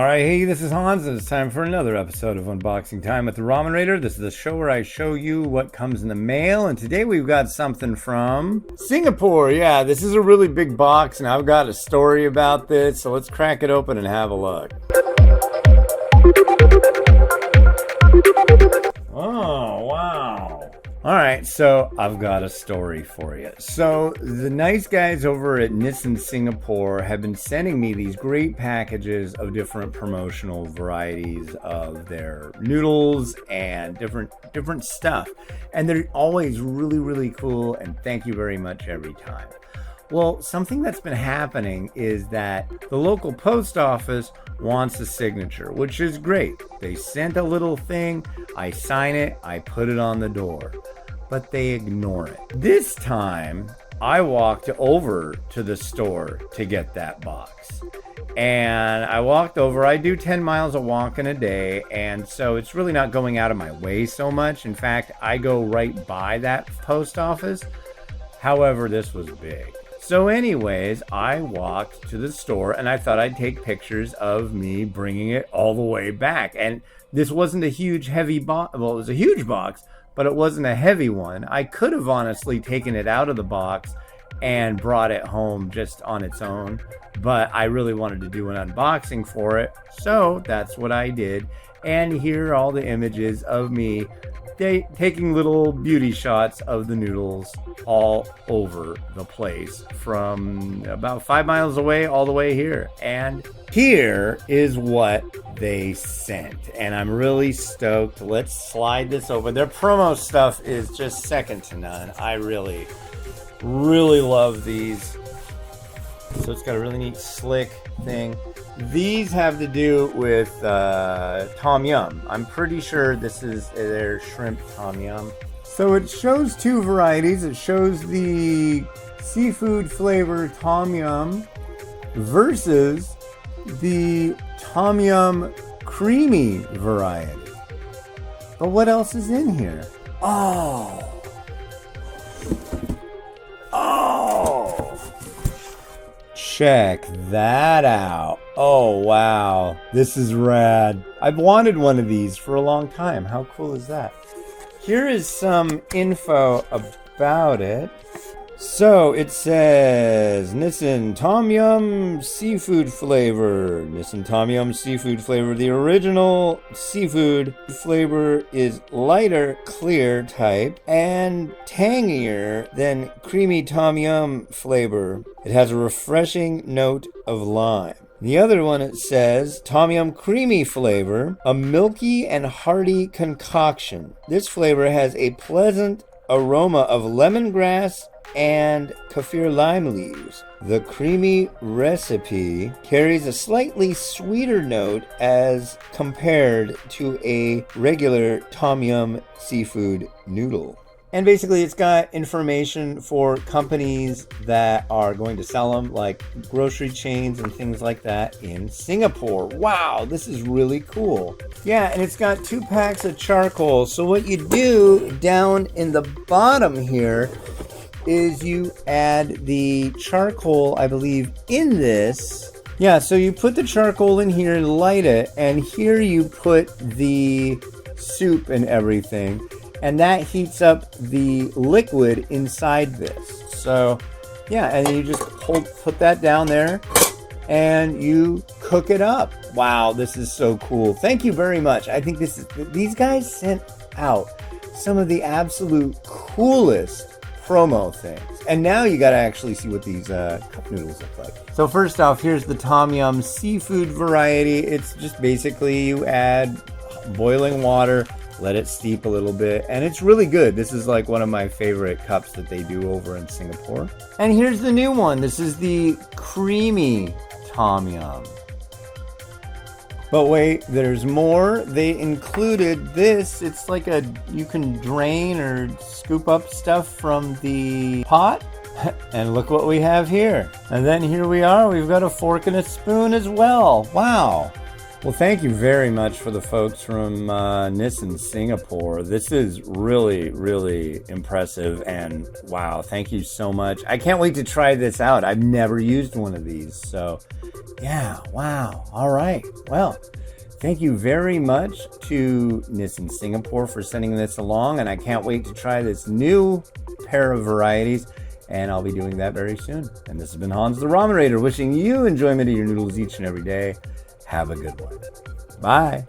Alright, hey, this is Hans, and it's time for another episode of Unboxing Time with the Ramen Raider. This is the show where I show you what comes in the mail, and today we've got something from Singapore. Yeah, this is a really big box, and I've got a story about this, so let's crack it open and have a look. Oh, wow. Alright, so I've got a story for you. So the nice guys over at Nissin Singapore have been sending me these great packages of different promotional varieties of their noodles and different stuff. And they're always really cool, and thank you very much every time. Well, something that's been happening is that the local post office wants a signature, which is great. They sent a little thing, I sign it, I put it on the door, but they ignore it. This time, I walked over to the store to get that box. And I walked over, I do 10 miles of walking a day, and so it's really not going out of my way so much. In fact, I go right by that post office. However, this was big. So anyways, I walked to the store and I thought I'd take pictures of me bringing it all the way back. And this wasn't a huge, heavy box. Well, it was a huge box, but it wasn't a heavy one. I could have honestly taken it out of the box and brought it home just on its own, but I really wanted to do an unboxing for it. So that's what I did. And here are all the images of me taking little beauty shots of the noodles all over the place from about 5 miles away all the way here. And here is what they sent, and I'm really stoked. Let's slide this over. Their promo stuff is just second to none. I really love these. So it's got a really neat slick thing. These have to do with Tom Yum. I'm pretty sure this is their shrimp Tom Yum. So it shows two varieties. It shows the seafood flavor Tom Yum versus the Tom Yum creamy variety. But what else is in here? Oh! Check that out. Oh, wow. This is rad. I've wanted one of these for a long time. How cool is that? Here is some info about it. So it says Nissin Tom Yum seafood flavor. Nissin Tom Yum seafood flavor. The original seafood flavor is lighter, clear type and tangier than creamy Tom Yum flavor. It has a refreshing note of lime. The other one, it says Tom Yum creamy flavor, a milky and hearty concoction. This flavor has a pleasant aroma of lemongrass and kaffir lime leaves. The creamy recipe carries a slightly sweeter note as compared to a regular Tom Yum seafood noodle. And basically it's got information for companies that are going to sell them, like grocery chains and things like that in Singapore. Wow, this is really cool. Yeah, and it's got 2 packs of charcoal. So what you do down in the bottom here is you add the charcoal, I believe, in this. Yeah, so you put the charcoal in here and light it, and here you put the soup and everything, and that heats up the liquid inside this. So yeah, and then you just put that down there and you cook it up. Wow, this is so cool. Thank you very much. I think these guys sent out some of the absolute coolest promo things. And now you got to actually see what these cup noodles look like. So first off, here's the Tom Yum seafood variety. It's just basically you add boiling water, let it steep a little bit, and it's really good. This is like one of my favorite cups that they do over in Singapore. And here's the new one. This is the creamy Tom Yum. But wait, there's more. They included this. It's like you can drain or scoop up stuff from the pot. And look what we have here. And then here we are. We've got a fork and a spoon as well. Wow. Well, thank you very much for the folks from Nissin Singapore. This is really impressive, and wow, thank you so much. I can't wait to try this out. I've never used one of these, so Yeah, wow. All right. Well, thank you very much to Nissan Singapore for sending this along, and I can't wait to try this new pair of varieties, and I'll be doing that very soon. And this has been Hans the Ramerator, wishing you enjoyment of your noodles each and every day. Have a good one. Bye.